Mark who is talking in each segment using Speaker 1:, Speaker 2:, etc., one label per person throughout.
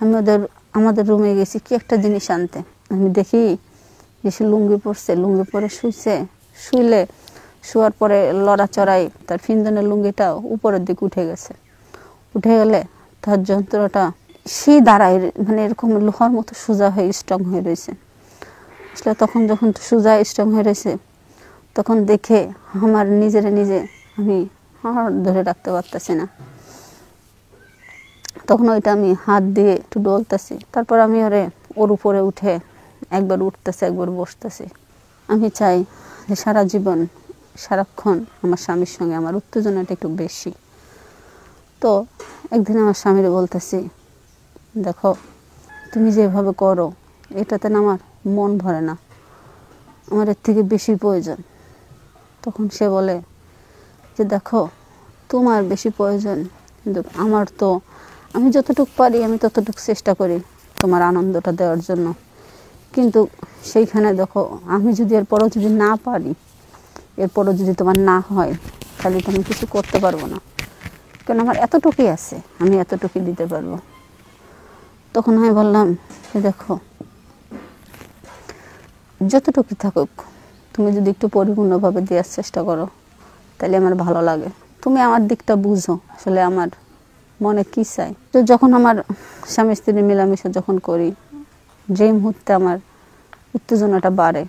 Speaker 1: আমি আমাদের রুমে গেছি কি একটা জিনিস আনতে, আমি দেখি যে সে লুঙ্গি পরছে, লুঙ্গি পরে শোয়ার পরে লড়াচড়াই তার ফিনজনের লুঙ্গিটা উপরের দিকে উঠে গেছে। উঠে গেলে তার যন্ত্রটা সেই দাঁড়ায়, মানে এরকম লোহার মতো সোজা হয়ে স্ট্রং হয়ে রয়েছে। আসলে তখন যখন সোজা স্ট্রং হয়ে রয়েছে, তখন দেখে আমার নিজে আমি ধরে রাখতে পারতেছি না। তখন ওইটা আমি হাত দিয়ে একটু ডলতেছি, তারপর আমি ওর উপরে উঠে একবার উঠতেছি একবার বসতেছি। আমি চাই যে সারা জীবন সারাক্ষণ আমার স্বামীর সঙ্গে আমার উত্তেজনাটা একটু বেশি। তো একদিন আমার স্বামীর বলতেছি, দেখো তুমি যেভাবে করো এটাতে না আমার মন ভরে না, আমার এর থেকে বেশি প্রয়োজন। তখন সে বলে যে দেখো তোমার বেশি প্রয়োজন, কিন্তু আমার তো আমি যতটুকু পারি আমি ততটুকু চেষ্টা করি তোমার আনন্দটা দেওয়ার জন্য, কিন্তু সেইখানে দেখো আমি যদি এরপরও যদি না পারি, এরপরও যদি তোমার না হয়, তাহলে তো আমি কিছু করতে পারবো না, কারণ আমার এতটুকুই আছে, আমি এতটুকুই দিতে পারবো। তখন আমি বললাম যে দেখো যতটুকু থাকুক তুমি যদি একটু পরিপূর্ণভাবে দেওয়ার চেষ্টা করো তাহলে আমার ভালো লাগে। তুমি আমার দিকটা বুঝো আসলে আমার মনে কী চাই। তো যখন আমার স্বামী স্ত্রী মেলামেশা যখন করি, যে মুহূর্তে আমার উত্তেজনাটা বাড়ে,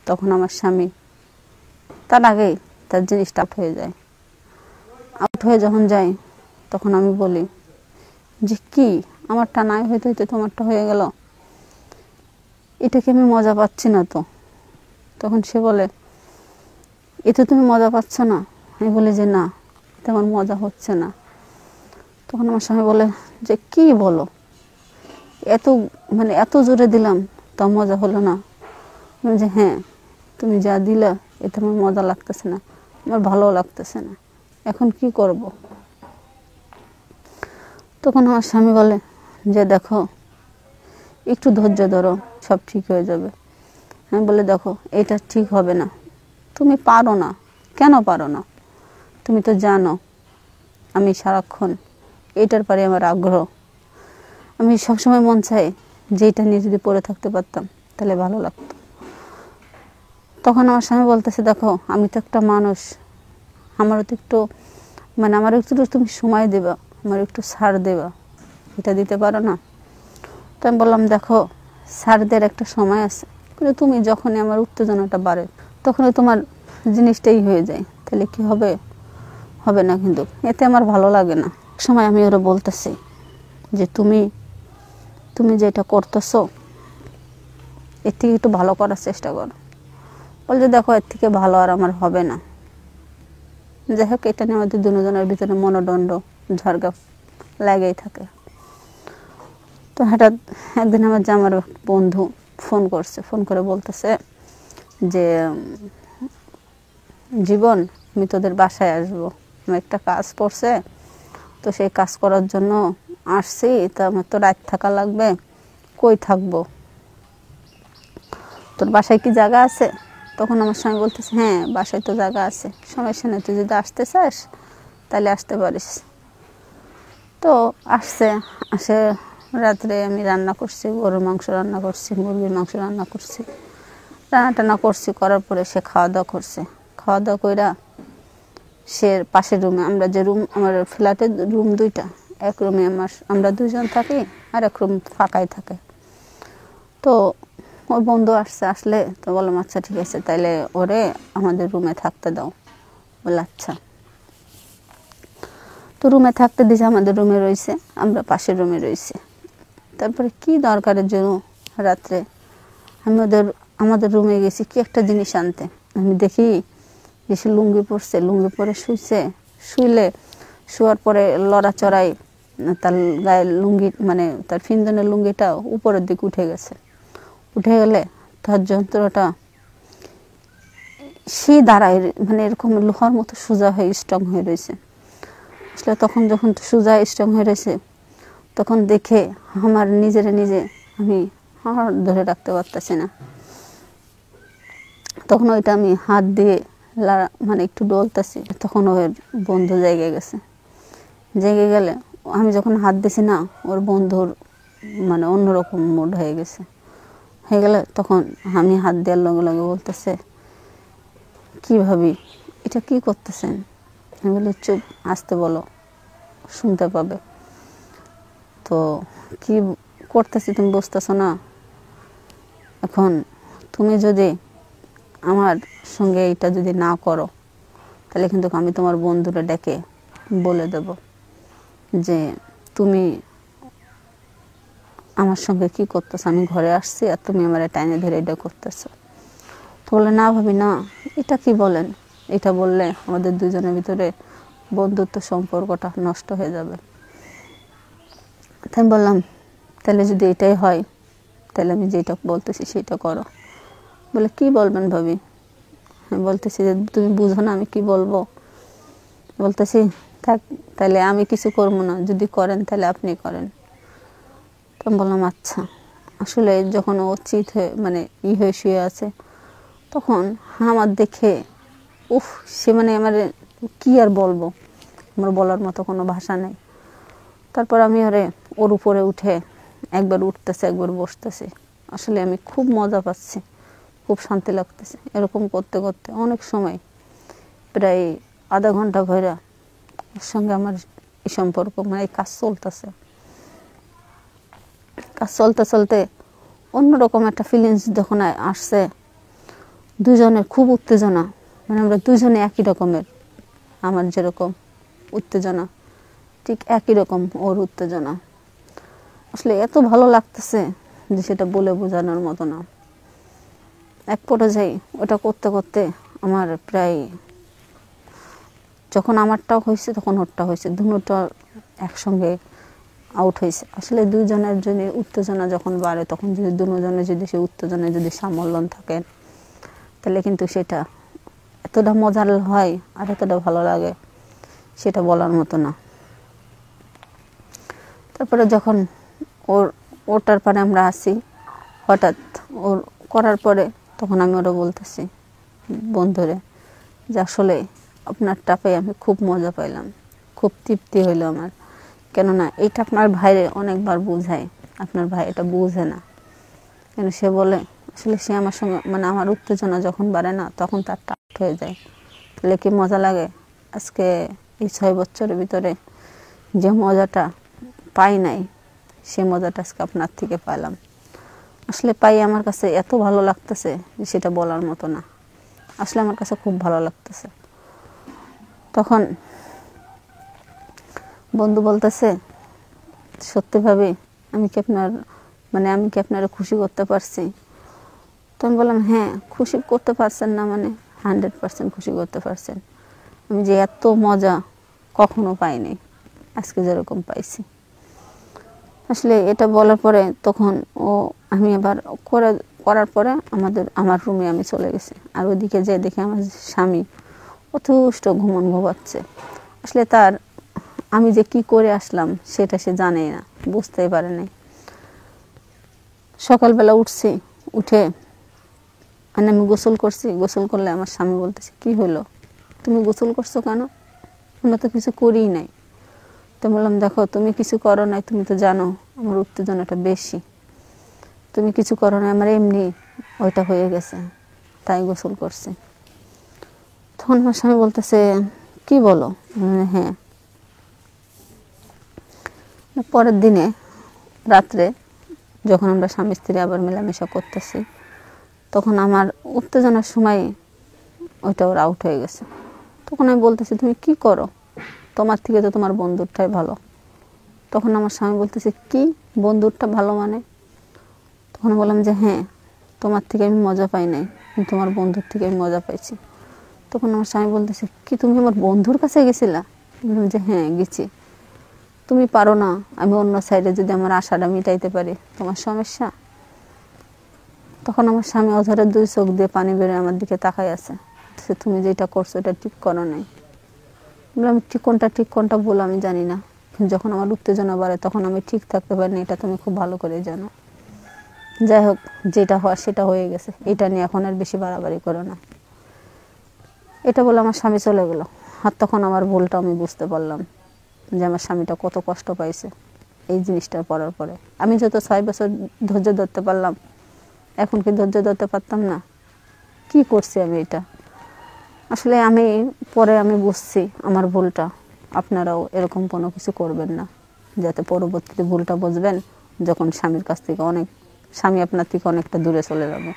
Speaker 1: তখন আমার স্বামী তার আগেই তার জিনিসটা আউট হয়ে যায়। আউট হয়ে যখন যায় তখন আমি বলি যে কি আমারটা নাই হইতে হইতে তোমারটা হয়ে গেল, এটাকে আমি মজা পাচ্ছি না তো। তখন সে বলে এতে তুমি মজা পাচ্ছ না? আমি বলি যে না, এটা আমার মজা হচ্ছে না। তখন আমার স্বামী বলে যে কি বলো, এত জোরে দিলাম তা মজা হলো না? যে হ্যাঁ, তুমি যা দিলা এতে আমার মজা লাগতেছে না, আমার ভালো লাগতেছে না, এখন কি করব? তখন আমার স্বামী বলে যে দেখো একটু ধৈর্য ধরো, সব ঠিক হয়ে যাবে। আমি বলে দেখো এটা ঠিক হবে না, তুমি পারো না। কেন পারো না? তুমি তো জানো আমি সারাক্ষণ এটার পরে আমার আগ্রহ, আমি সবসময় মন চাই যে এটা নিয়ে যদি পড়ে থাকতে পারতাম তাহলে ভালো লাগতো। তখন আমার স্বামী বলতেছে দেখো আমি তো একটা মানুষ, আমারও তো একটু আমার একটু তুমি সময় দেবা, আমার একটু ছাড় দেবা, এটা দিতে পারো না? তো আমি বললাম দেখো ছাড়দের একটা সময় আছে, কিন্তু তুমি যখনই আমার উত্তেজনাটা বাড়ে তখনই তোমার জিনিসটাই হয়ে যায়, তাহলে কি হবে? হবে না, কিন্তু এতে আমার ভালো লাগে না। সময় আমি ওরা বলতেছি যে তুমি যেটা করতেছো এর থেকে একটু ভালো করার চেষ্টা করো। বলছে দেখো এর থেকে ভালো আর আমার হবে না। যাই হোক, এটা নিয়ে আমাদের দুজনের ভিতরে মনোদণ্ড ঝড়গা লাগেই থাকে। তো হঠাৎ একদিন আমার বন্ধু ফোন করে বলতেছে যে জীবন আমি তোদের বাসায় আসবো, আমার একটা কাজ পড়ছে, তো সেই কাজ করার জন্য আসছি, তা আমার তো রাত থাকা লাগবে, কই থাকবো, তোর বাসায় কি জায়গা আছে? তখন আমার স্বামী বলতেছে হ্যাঁ বাসায় তো জায়গা আছে, সমস্যা নেই, তুই যদি আসতে চাস তাহলে আসতে পারিস। তো আসে রাত্রে আমি রান্না করছি, গরুর মাংস রান্না করছি, মুরগির মাংস রান্না করছি, রান্না করছি, করার পরে সে খাওয়া দাওয়া করছে। খাওয়া দাওয়া কইরা সে পাশের রুমে, আমরা যে রুম, আমার ফ্ল্যাটের রুম দুইটা, এক রুমে আমরা দুজন থাকি আর এক রুম ফাঁকাই থাকে। তো ওর বন্ধু আসলে তো বললাম আচ্ছা ঠিক আছে, তাইলে ওরে আমাদের রুমে থাকতে দাও। বলে আচ্ছা। তো রুমে থাকতে দিয়েছে, আমাদের রুমে রয়েছে, আমরা পাশের রুমে রয়েছে। তারপরে কি দরকারের জন্য রাত্রে আমি আমাদের রুমে গেছি কি একটা জিনিস আনতে, আমি দেখি যে সে লুঙ্গি পরছে, লুঙ্গি পরে শোয়ার পরে লড়াচড়াই তার গায়ের লুঙ্গি, তার ফিনজনের লুঙ্গিটা উপরের দিকে উঠে গেছে। উঠে গেলে তার যন্ত্রটা সে দাঁড়ায়, এরকম লোহার মতো সোজা হয়ে স্ট্রং হয়ে রয়েছে। আসলে তখন যখন সোজা স্ট্রং হয়ে রয়েছে, তখন দেখে আমার নিজে আমি ধরে রাখতে পারতেছি না। তখন ওইটা আমি হাত দিয়ে একটু ডলতেছি, তখন ওর বন্ধু জেগে গেছে। জেগে গেলে আমি যখন হাত দিছি না, ওর বন্ধুর মানে অন্যরকম মুড হয়ে গেছে। হয়ে গেলে তখন আমি হাত দেওয়ার লগে লগে বলতেছে, কি ভাবি এটা কি করতেছেন? আমি বলি, চুপ, আসতে বলো, শুনতে পাবে। তো কি করতেছি তুমি বুঝতেছো না? এখন তুমি যদি আমার সঙ্গে এটা যদি না করো, তাহলে কিন্তু আমি তোমার বন্ধুরা ডেকে বলে দেব যে তুমি আমার সঙ্গে কি করতেছো, আমি ঘরে আসছি আর তুমি আমার টাইনে ধরে এটা করতেছো। তো বলে, না ভাবি না, এটা কি বলেন? এটা বললে আমাদের দুজনের ভিতরে বন্ধুত্ব সম্পর্কটা নষ্ট হয়ে যাবে। তাই আমি বললাম, তাহলে যদি এটাই হয়, তাহলে আমি যেটা বলতেছি সেটা করো। বলে, কি বলবেন ভাবি? আমি বলতেছি যে তুমি বুঝো না আমি কি বলবো। বলতেছি, থাক, তাহলে আমি কিছু করবো না, যদি করেন তাহলে আপনি করেন। তো আমি বললাম, আচ্ছা। আসলে যখন ও চিত হয়ে মানে হয়ে শুয়ে আছে, তখন আমার দেখে উফ, সে মানে আমার কি আর বলবো, আমার বলার মতো কোনো ভাষা নেই। তারপর আমি ওর উপরে উঠে একবার উঠতেছে একবার বসতেছি। আসলে আমি খুব মজা পাচ্ছি, খুব শান্তি লাগতেছে। এরকম করতে করতে অনেক সময়, প্রায় আধা ঘন্টা ভরা ওর সঙ্গে আমার এই সম্পর্ক মানে এই কাজ চলতেছে। কাজ চলতে চলতে অন্যরকম একটা ফিলিংস যখন আসছে, দুজনের খুব উত্তেজনা, মানে আমরা দুজনে একই রকমের। আমার যেরকম উত্তেজনা, ঠিক একই রকম ওর উত্তেজনা। আসলে এত ভালো লাগতেছে যে সেটা বলে বোঝানোর মতো না। এক পর্যায়ে ওটা করতে করতে আমার প্রায়, যখন আমারটাও হয়েছে তখন ওরটা হয়েছে, দুটো একসঙ্গে আউট হয়েছে। আসলে দুজনের জন্য উত্তেজনা যখন বাড়ে, তখন যদি দুজনের যদি সেই উত্তেজনায় যদি সামল্যন থাকেন, তাহলে কিন্তু সেটা এতটা মজার হয় আর এতটা ভালো লাগে, সেটা বলার মতো না। তারপরে যখন ওটার পরে আমরা আসি, হঠাৎ ওর করার পরে তখন আমি ওরা বলতেছি বন্ধুরে যে আসলে আপনার টাপে আমি খুব মজা পাইলাম, খুব তৃপ্তি হইলো আমার। কেননা এইটা আপনার ভাইরে অনেকবার বুঝায়, আপনার ভাই এটা বুঝে না। কেন সে বলে আসলে সে আমার সঙ্গে মানে আমার উত্তেজনা যখন বাড়ে না, তখন তার টাট হয়ে যায়। তাহলে কি মজা লাগে। আজকে এই 6 বছরের ভিতরে যে মজাটা পাই নাই, সে মজাটা আজকে আপনার থেকে পাইলাম। আসলে পাই আমার কাছে এত ভালো লাগতেছে যে সেটা বলার মতো না। আসলে আমার কাছে খুব ভালো লাগতেছে। তখন বন্ধু বলতেছে, সত্যি ভাবে আমি কি আপনারা খুশি করতে পারছি? তো আমি বললাম, হ্যাঁ, খুশি করতে পারছেন না মানে 100% খুশি করতে পারছেন। আমি যে এত মজা কখনো পাইনি, আজকে যেরকম পাইছি। আসলে এটা বলার পরে তখন আমি আবার করার পরে আমার রুমে আমি চলে গেছি। আর ওদিকে যে দেখে আমার স্বামী অথুষ্ট ঘুমাচ্ছে। আসলে আমি যে কি করে আসলাম সেটা সে জানেই না, বুঝতেই পারে নাই। সকালবেলা উঠছি, উঠে মানে আমি গোসল করছি। গোসল করলে আমার স্বামী বলতেছে, কি হলো, তুমি গোসল করছো কেন? আমরা তো কিছু করিই নাই। তো বললাম, দেখো, তুমি কিছু করো নাই, তুমি তো জানো আমার উত্তেজনাটা বেশি, তুমি কিছু করো না, আমার এমনি ওইটা হয়ে গেছে, তাই গোসল করছি। তখন আমার স্বামী বলতেছে, কি বলো? হ্যাঁ। পরের দিনে রাত্রে যখন আমরা স্বামী স্ত্রী আবার মেলামেশা করতেছি, তখন আমার উত্তেজনার সময় ওইটা ওর আউট হয়ে গেছে। তখন আমি বলতেছি, তুমি কি করো? তোমার থেকে তো তোমার বন্ধুরটাই ভালো। তখন আমার স্বামী বলতেছে, কি বন্ধুরটা ভালো মানে? তখন বললাম যে, হ্যাঁ, তোমার থেকে আমি মজা পাই নাই, কিন্তু তোমার বন্ধুর থেকে আমি মজা পাইছি। তখন আমার স্বামী বলতেছে, কি তুমি আমার বন্ধুর কাছে গেছিলা? বললাম যে, হ্যাঁ, গেছি। তুমি পারো না আমি অন্য সাইডে যদি আমার আশাটা মিটাইতে পারি, তোমার সমস্যা? তখন আমার স্বামী অঝরে 2 চোখ দিয়ে পানি বেরোয় আমার দিকে তাকাই আছে। তুমি যেটা করছো এটা ঠিক করো নাই। বললাম, ঠিক কোনটা বলো আমি জানি না, যখন আমার উত্তেজনা বাড়ে তখন আমি ঠিক থাকতে পারি না, এটা তুমি খুব ভালো করে জানো। যাই হোক, যেটা হওয়ার সেটা হয়ে গেছে, এটা নিয়ে এখন আর বেশি বাড়াবাড়ি করো না। এটা বলে আমার স্বামী চলে গেল। আর তখন আমার ভুলটা আমি বুঝতে পারলাম যে আমার স্বামীটা কত কষ্ট পাইছে। এই জিনিসটা পড়ার পরে। আমি যত 6 বছর ধৈর্য ধরতে পারলাম, এখন কি ধৈর্য ধরতে পারতাম না? কি করছি আমি এটা? আসলে আমি পরে বুঝছি আমার ভুলটা। আপনারাও এরকম কোনো কিছু করবেন না, যাতে পরবর্তীতে ভুলটা বুঝবেন যখন স্বামীর কাছ থেকে স্বামী আপনার থেকে অনেকটা দূরে চলে যাবে।